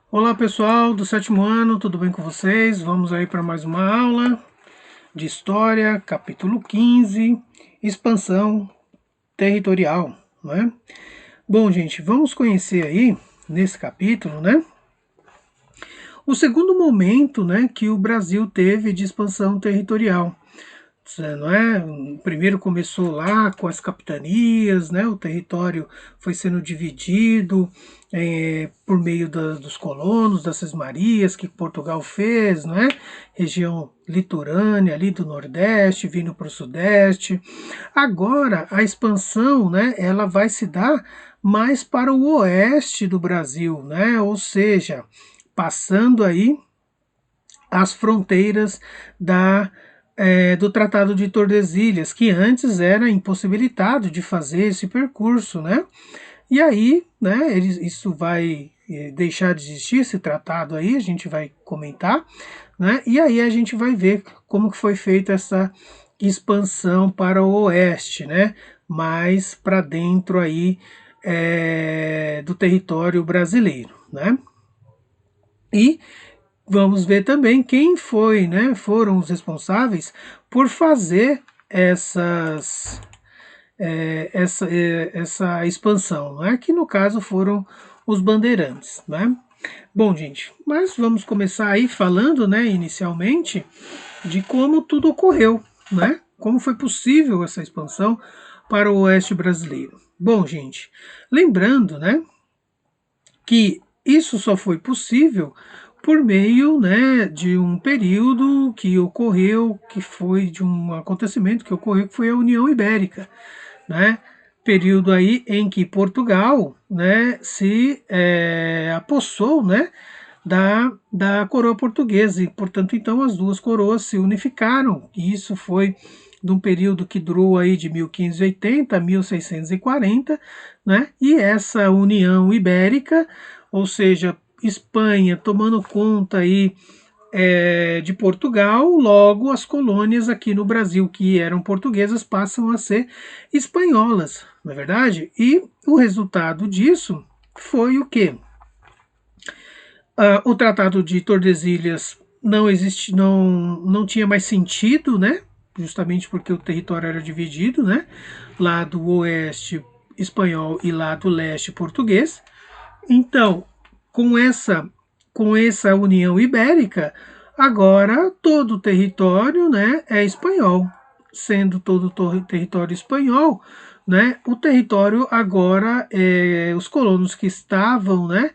Olá pessoal do sétimo ano, tudo bem com vocês? Vamos aí para mais uma aula de História, capítulo 15, expansão territorial, né? Bom, gente, vamos conhecer aí, nesse capítulo, né, o segundo momento, né, que o Brasil teve de expansão territorial. Não é? Primeiro começou lá com as capitanias, né? O território foi sendo dividido por meio dos colonos, das Cismarias que Portugal fez, né? Região litorânea ali do Nordeste, vindo para o Sudeste. Agora a expansão, né? Ela vai se dar mais para o oeste do Brasil, né? Ou seja, passando aí as fronteiras do Tratado de Tordesilhas, que antes era impossibilitado de fazer esse percurso, né? E aí, né, isso vai deixar de existir, esse tratado aí, a gente vai comentar, né? E aí a gente vai ver como que foi feita essa expansão para o oeste, né? Mais para dentro aí do território brasileiro, né? E vamos ver também quem foi, né, foram os responsáveis por fazer essa expansão, né, que no caso foram os bandeirantes, né? Bom, gente, mas vamos começar aí falando, né, inicialmente, de como tudo ocorreu, né? Como foi possível essa expansão para o oeste brasileiro. Bom, gente, lembrando, né, que isso só foi possível por meio, né, de um período que ocorreu, que foi de um acontecimento que ocorreu, que foi a União Ibérica, né? Período aí em que Portugal, né, se apossou, né, da coroa portuguesa e, portanto, então as duas coroas se unificaram. E isso foi de um período que durou aí de 1580 a 1640, né? E essa União Ibérica, ou seja, Espanha tomando conta aí de Portugal, logo as colônias aqui no Brasil que eram portuguesas passam a ser espanholas, não é verdade? E o resultado disso foi o quê? O Tratado de Tordesilhas não tinha mais sentido, né? Justamente porque o território era dividido, né? Lá do oeste espanhol e lá do leste português. Então, com essa com essa União Ibérica, agora todo o território, né, é espanhol. Sendo todo o território espanhol, né, o território agora, os colonos que estavam, né,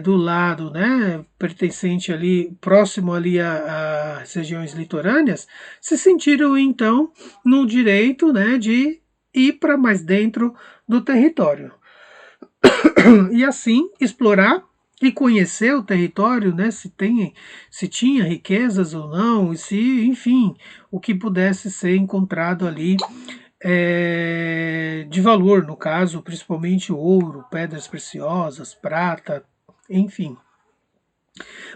do lado, né, pertencente ali, próximo ali às regiões litorâneas, se sentiram então no direito, né, de ir para mais dentro do território e assim explorar e conhecer o território, né, se tinha riquezas ou não, e se, enfim, o que pudesse ser encontrado ali de valor, no caso, principalmente ouro, pedras preciosas, prata, enfim.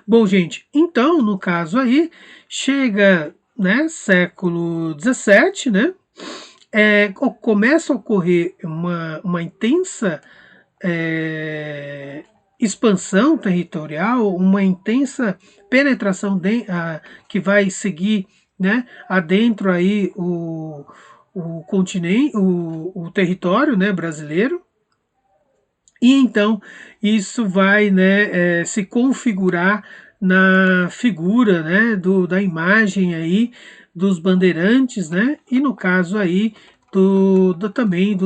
Bom, gente, então, no caso aí, chega, né, século XVII, né, começa a ocorrer uma intensa expansão territorial, uma intensa penetração que vai seguir, né, adentro aí o continente, o território, né, brasileiro. E então isso vai, né, se configurar na figura, né, da imagem aí dos bandeirantes, né, e no caso aí também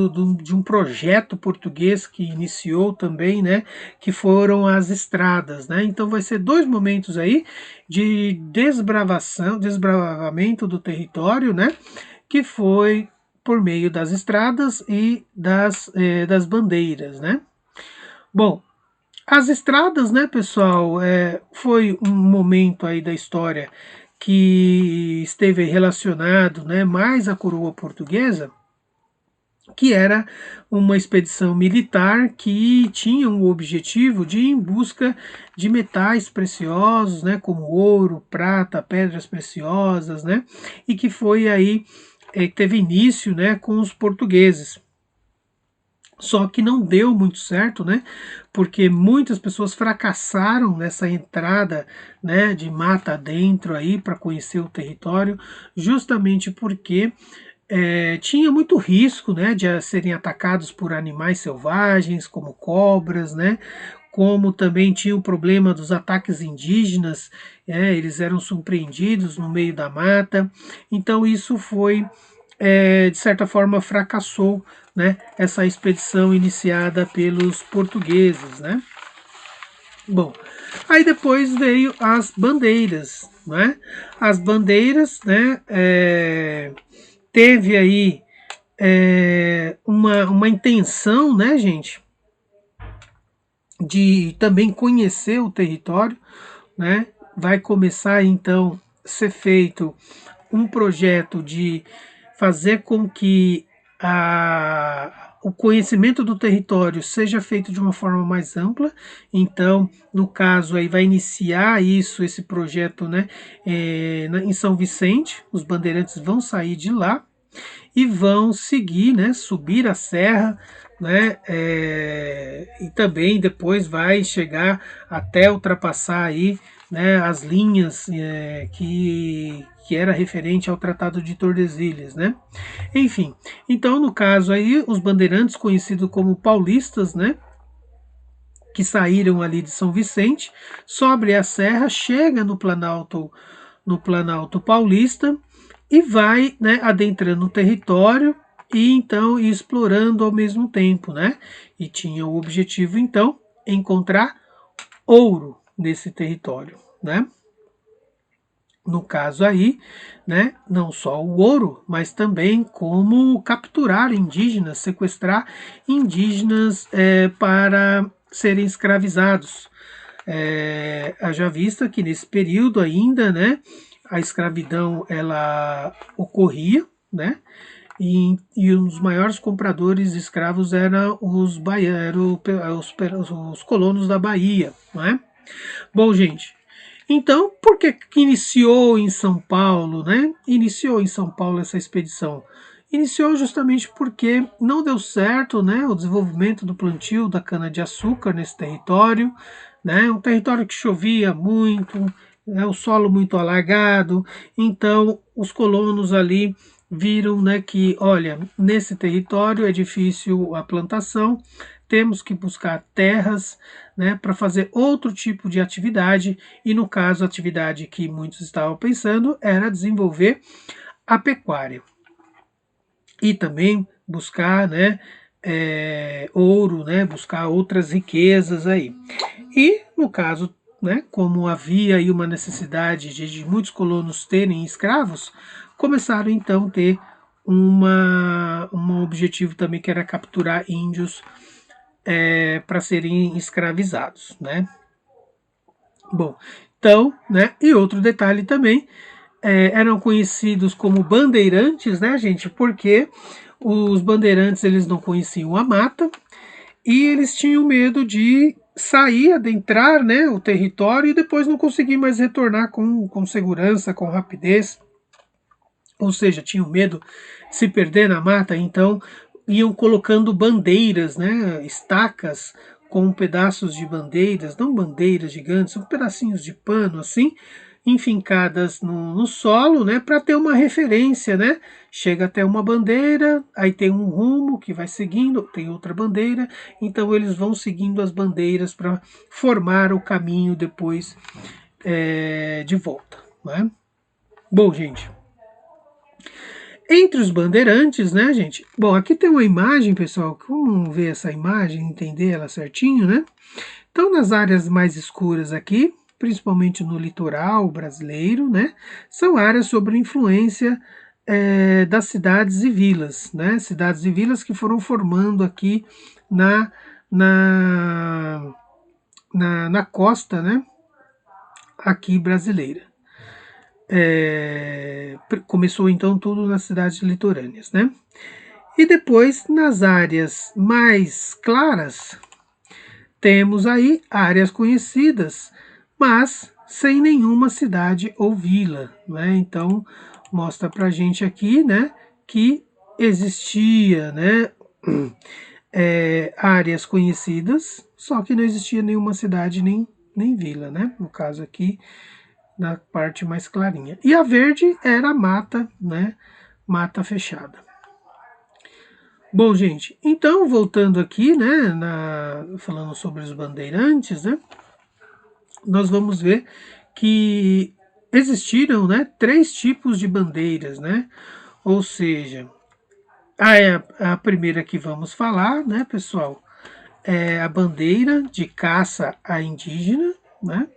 de um projeto português que iniciou também, né, que foram as estradas, né. Então vai ser dois momentos aí de desbravamento do território, né, que foi por meio das estradas e das bandeiras, né. Bom, as estradas, né, pessoal, foi um momento aí da história que esteve relacionado, né, mais à coroa portuguesa, que era uma expedição militar que tinha o objetivo de ir em busca de metais preciosos, né, como ouro, prata, pedras preciosas, né, e que foi aí teve início, né, com os portugueses. Só que não deu muito certo, né? Porque muitas pessoas fracassaram nessa entrada, né, de mata dentro aí para conhecer o território, justamente porque tinha muito risco, né, de serem atacados por animais selvagens, como cobras, né, como também tinha o problema dos ataques indígenas, eles eram surpreendidos no meio da mata, então isso foi, de certa forma, fracassou, né, essa expedição iniciada pelos portugueses, né. Bom, aí depois veio as bandeiras, né, as bandeiras, né, teve aí uma intenção, né, gente, de também conhecer o território, né? Vai começar então a ser feito um projeto de fazer com que o conhecimento do território seja feito de uma forma mais ampla. Então, no caso aí vai iniciar esse projeto, né, em São Vicente. Os bandeirantes vão sair de lá e vão seguir, né, subir a serra, né, e também depois vai chegar até ultrapassar aí, né, as linhas que era referente ao Tratado de Tordesilhas, né? Enfim, então no caso aí os bandeirantes conhecidos como paulistas, né, que saíram ali de São Vicente, sobe a serra, chega no Planalto Paulista e vai, né, adentrando o território e então explorando ao mesmo tempo, né? E tinha o objetivo então encontrar ouro nesse território, né? No caso aí, né, não só o ouro, mas também como capturar indígenas, sequestrar indígenas para serem escravizados. Haja vista que nesse período ainda, né, a escravidão ela ocorria, né, e os maiores compradores de escravos eram os baianos, os colonos da Bahia, não é? Bom, gente, então, por que iniciou em São Paulo, né? Iniciou em São Paulo essa expedição. Iniciou justamente porque não deu certo, né, o desenvolvimento do plantio da cana-de-açúcar nesse território, né? Um território que chovia muito, né, o solo muito alagado. Então, os colonos ali viram, né, que, olha, nesse território é difícil a plantação, temos que buscar terras, né, para fazer outro tipo de atividade, e no caso a atividade que muitos estavam pensando era desenvolver a pecuária e também buscar, né, ouro, né, buscar outras riquezas aí. E no caso, né, como havia aí uma necessidade de muitos colonos terem escravos, começaram então a ter um objetivo também que era capturar índios para serem escravizados, né? Bom, então, né? E outro detalhe também, eram conhecidos como bandeirantes, né, gente? Porque os bandeirantes eles não conheciam a mata e eles tinham medo de sair, adentrar, né, o território e depois não conseguir mais retornar com segurança, com rapidez. Ou seja, tinham medo de se perder na mata, então iam colocando bandeiras, né, estacas com pedaços de bandeiras, não bandeiras gigantes, são pedacinhos de pano assim, enfincadas no solo, né, para ter uma referência, né? Chega até uma bandeira, aí tem um rumo que vai seguindo, tem outra bandeira, então eles vão seguindo as bandeiras para formar o caminho depois de volta, né? Bom, gente, entre os bandeirantes, né, gente? Bom, aqui tem uma imagem, pessoal. Vamos ver essa imagem, entender ela certinho, né? Então, nas áreas mais escuras aqui, principalmente no litoral brasileiro, né? São áreas sob influência das cidades e vilas, né? Cidades e vilas que foram formando aqui na, na, na costa, né? Aqui brasileira. Começou então tudo nas cidades litorâneas, né? E depois, nas áreas mais claras, temos aí áreas conhecidas, mas sem nenhuma cidade ou vila, né? Então, mostra pra gente aqui, né, que existia, né, áreas conhecidas, só que não existia nenhuma cidade nem vila, né? No caso aqui, na parte mais clarinha. E a verde era mata, né? Mata fechada. Bom, gente, então voltando aqui, né, falando sobre os bandeirantes, né, nós vamos ver que existiram, né, 3 tipos de bandeiras, né, ou seja, a primeira que vamos falar, né, pessoal, é a bandeira de caça a indígena, né.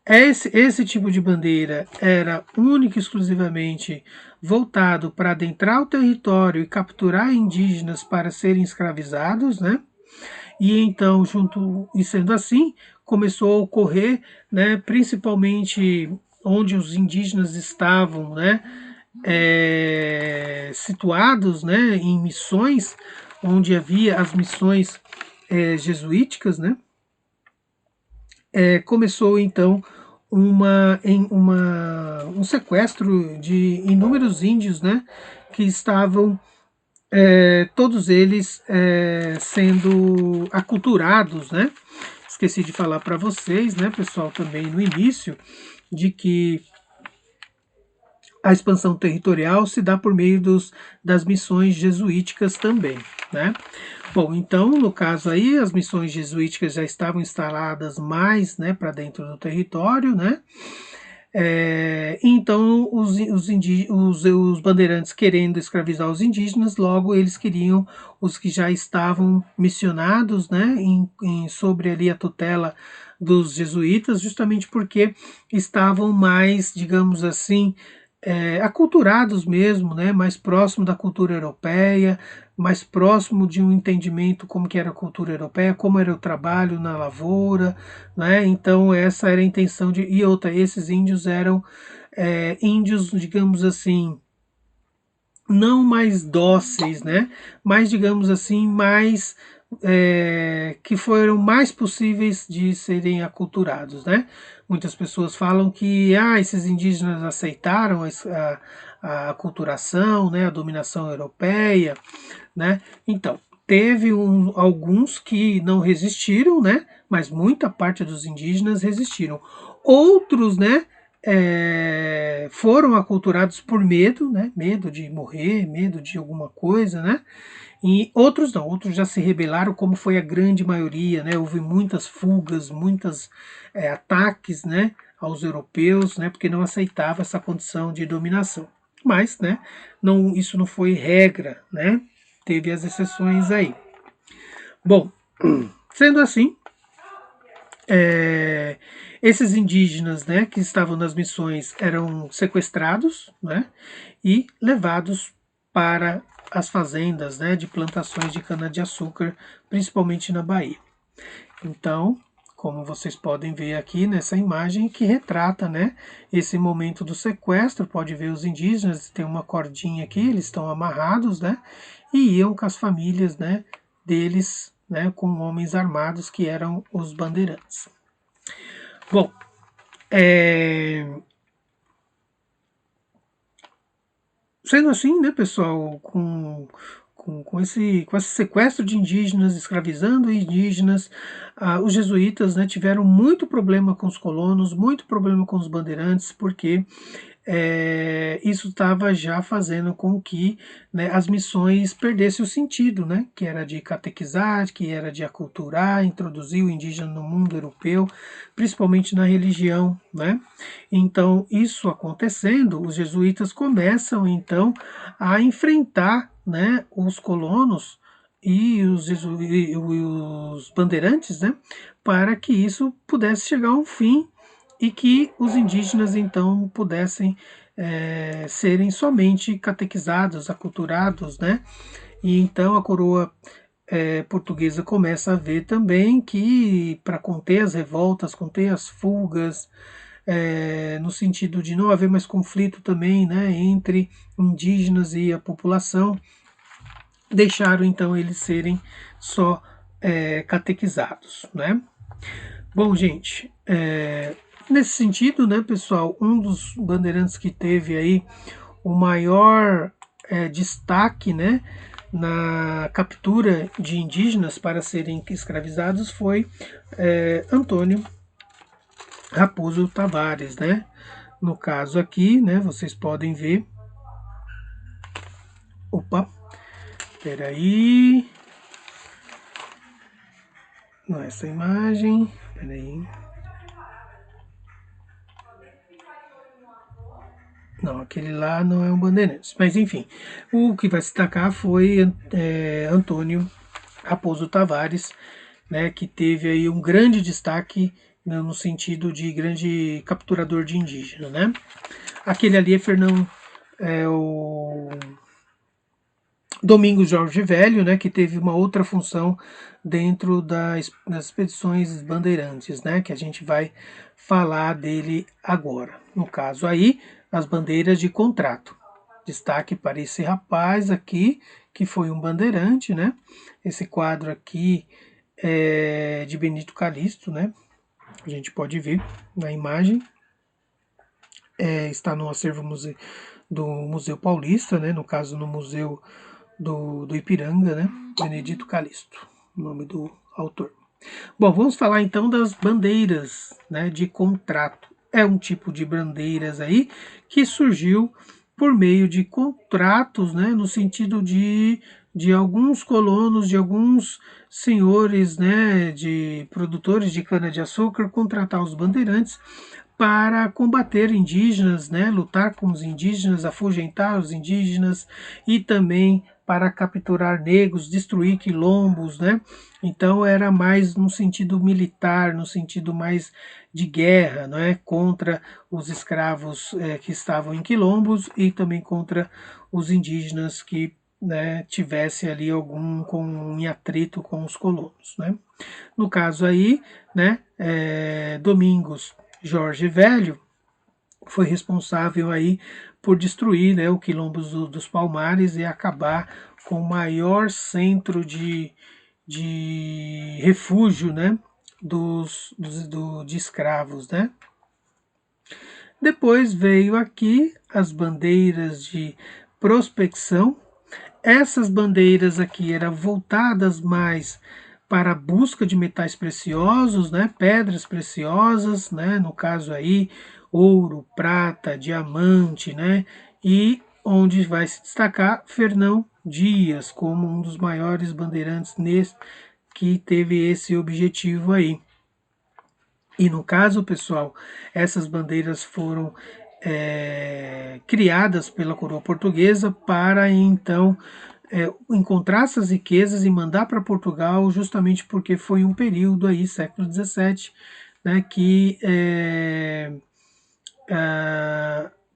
Esse tipo de bandeira era única e exclusivamente voltado para adentrar o território e capturar indígenas para serem escravizados, né? E então, e sendo assim, começou a ocorrer, né, principalmente onde os indígenas estavam, né, situados, né, em missões, onde havia as missões jesuíticas, né, começou então um sequestro de inúmeros índios, né, que estavam todos eles sendo aculturados, né? Esqueci de falar para vocês, né, pessoal, também no início, de que a expansão territorial se dá por meio das missões jesuíticas também, né? Bom, então, no caso aí, as missões jesuíticas já estavam instaladas mais, né, para dentro do território, né? Então, os bandeirantes querendo escravizar os indígenas, logo eles queriam os que já estavam missionados, né, sobre ali a tutela dos jesuítas, justamente porque estavam mais, digamos assim, aculturados mesmo, né, mais próximo da cultura europeia, mais próximo de um entendimento como que era a cultura europeia, como era o trabalho na lavoura, né? Então essa era a intenção e outra, esses índios eram índios, digamos assim, não mais dóceis, né? Mas digamos assim, mais que foram mais possíveis de serem aculturados, né? Muitas pessoas falam que esses indígenas aceitaram a aculturação, né? A dominação europeia, né? Então teve alguns que não resistiram, né? Mas muita parte dos indígenas resistiram. Outros, né? Foram aculturados por medo, né? Medo de morrer, medo de alguma coisa, né? E outros não, outros já se rebelaram, como foi a grande maioria, né? Houve muitas fugas, muitos ataques, né? Aos europeus, né? Porque não aceitava essa condição de dominação. Mas, né? Não, isso não foi regra, né? Teve as exceções aí. Bom, sendo assim, esses indígenas, né, que estavam nas missões eram sequestrados, né, e levados para as fazendas, né, de plantações de cana-de-açúcar, principalmente na Bahia. Então, como vocês podem ver aqui nessa imagem que retrata, né, esse momento do sequestro, pode ver os indígenas, tem uma cordinha aqui, eles estão amarrados, né, e iam com as famílias, né, deles, né, com homens armados que eram os bandeirantes. Bom, sendo assim, né, pessoal, com esse sequestro de indígenas, escravizando indígenas, os jesuítas, né, tiveram muito problema com os colonos, muito problema com os bandeirantes, porque isso estava já fazendo com que, né, as missões perdessem o sentido, né, que era de catequizar, que era de aculturar, introduzir o indígena no mundo europeu, principalmente na religião, né? Então, isso acontecendo, os jesuítas começam então a enfrentar, né, os colonos e os bandeirantes, né, para que isso pudesse chegar a um fim e que os indígenas então pudessem serem somente catequizados, aculturados, né? E então a coroa portuguesa começa a ver também que para conter as revoltas, conter as fugas, no sentido de não haver mais conflito também, né, entre indígenas e a população, deixaram então eles serem só catequizados, né? Bom, gente, nesse sentido, né, pessoal, um dos bandeirantes que teve aí o maior destaque, né, na captura de indígenas para serem escravizados foi Antônio Raposo Tavares, né? No caso aqui, né, vocês podem ver. Opa, peraí. Não é essa imagem, peraí. Não, aquele lá não é um Bandeirantes. Mas enfim, o que vai se destacar foi Antônio Raposo Tavares, né, que teve aí um grande destaque, né, no sentido de grande capturador de indígena, né? Aquele ali é Fernão, o Domingos Jorge Velho, né, que teve uma outra função dentro das expedições bandeirantes, né, que a gente vai falar dele agora. No caso aí, as bandeiras de contrato. Destaque para esse rapaz aqui, que foi um bandeirante, né? Esse quadro aqui é de Benito Calixto, né? A gente pode ver na imagem. Está no acervo do Museu Paulista, né? No caso, no Museu do Ipiranga, né? Benedito Calixto, o nome do autor. Bom, vamos falar então das bandeiras, né, de contrato. É um tipo de bandeiras aí que surgiu por meio de contratos, né, no sentido de alguns colonos, de alguns senhores, né, de produtores de cana-de-açúcar contratar os bandeirantes para combater indígenas, né, lutar com os indígenas, afugentar os indígenas e também para capturar negros, destruir quilombos, né? Então era mais no sentido militar, no sentido mais de guerra, não é? Contra os escravos que estavam em quilombos e também contra os indígenas que, né, tivesse ali algum em atrito com os colonos, né? No caso aí, né, Domingos Jorge Velho foi responsável aí por destruir, né, o quilombo dos Palmares e acabar com o maior centro de refúgio, né, de escravos, né. Depois veio aqui as bandeiras de prospecção. Essas bandeiras aqui eram voltadas mais para a busca de metais preciosos, né, pedras preciosas, né, no caso aí ouro, prata, diamante, né, e onde vai se destacar Fernão Dias como um dos maiores bandeirantes que teve esse objetivo aí. E no caso, pessoal, essas bandeiras foram criadas pela coroa portuguesa para então encontrar essas riquezas e mandar para Portugal, justamente porque foi um período aí, século XVII, né, que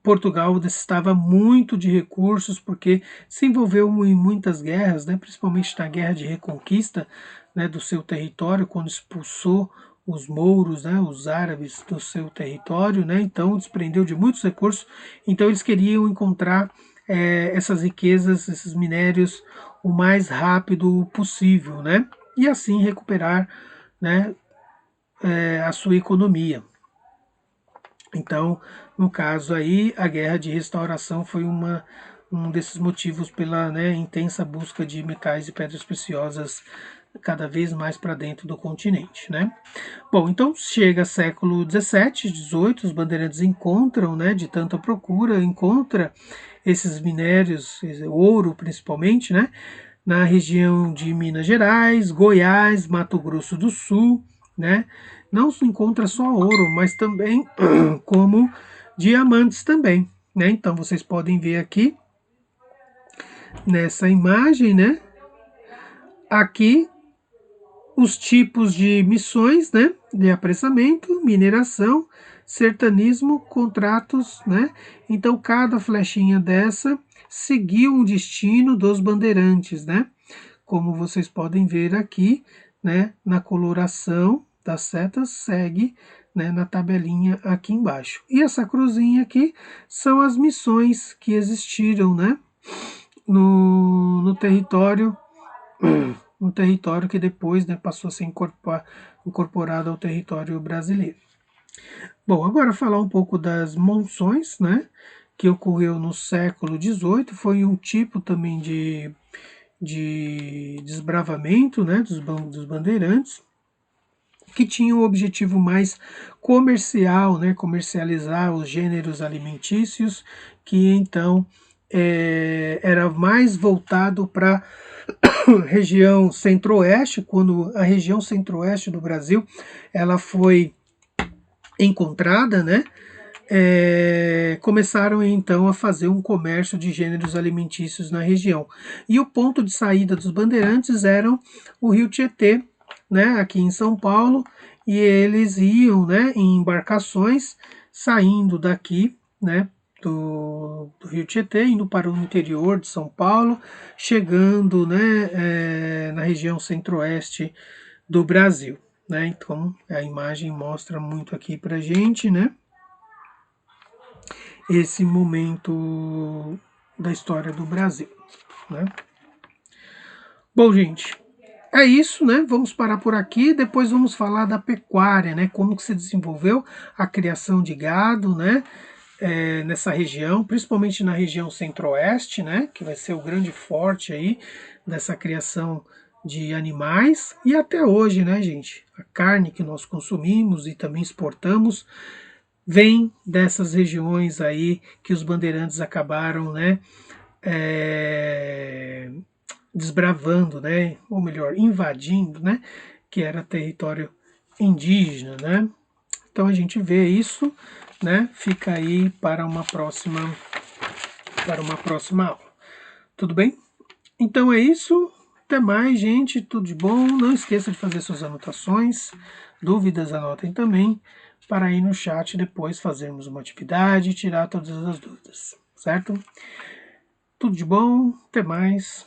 Portugal necessitava muito de recursos, porque se envolveu em muitas guerras, né, principalmente na Guerra de Reconquista, né, do seu território, quando expulsou os mouros, né, os árabes do seu território, né, então desprendeu de muitos recursos, então eles queriam encontrar essas riquezas, esses minérios, o mais rápido possível, né, e assim recuperar, né, a sua economia. Então, no caso aí, a guerra de restauração foi um desses motivos pela, né, intensa busca de metais e pedras preciosas cada vez mais para dentro do continente, né? Bom, então chega século XVII, XVIII, os bandeirantes encontram, né, de tanta procura, encontra esses minérios, ouro principalmente, né, na região de Minas Gerais, Goiás, Mato Grosso do Sul, né? Não se encontra só ouro, mas também como diamantes também, né? Então vocês podem ver aqui nessa imagem, né? Aqui os tipos de missões, né? De apressamento, mineração, sertanismo, contratos, né? Então cada flechinha dessa seguiu um destino dos bandeirantes, né? Como vocês podem ver aqui, né? Na coloração das setas segue, né, na tabelinha aqui embaixo. E essa cruzinha aqui são as missões que existiram, né? No território um território que depois, né, passou a ser incorporado ao território brasileiro. Bom, agora falar um pouco das monções, né, que ocorreu no século XVIII, foi um tipo também de desbravamento, né, dos bandeirantes, que tinha um objetivo mais comercial, né, comercializar os gêneros alimentícios, que então era mais voltado para região centro-oeste, quando a região centro-oeste do Brasil ela foi encontrada, né? Começaram então a fazer um comércio de gêneros alimentícios na região. E o ponto de saída dos bandeirantes era o Rio Tietê, né, aqui em São Paulo, e eles iam, né, em embarcações saindo daqui, né, do Rio Tietê, indo para o interior de São Paulo, chegando, né, na região centro-oeste do Brasil, né? Então a imagem mostra muito aqui para gente, né, esse momento da história do Brasil, né? Bom, gente, é isso, né? Vamos parar por aqui. Depois vamos falar da pecuária, né? Como que se desenvolveu a criação de gado, né? Nessa região, principalmente na região centro-oeste, né? Que vai ser o grande forte aí dessa criação de animais. E até hoje, né, gente? A carne que nós consumimos e também exportamos vem dessas regiões aí que os bandeirantes acabaram, né? Desbravando, né, ou melhor, invadindo, né, que era território indígena, né? Então a gente vê isso, né? Fica aí para uma próxima aula. Tudo bem? Então é isso. Até mais, gente. Tudo de bom. Não esqueça de fazer suas anotações. Dúvidas, anotem também, para aí no chat depois fazermos uma atividade e tirar todas as dúvidas, certo? Tudo de bom. Até mais.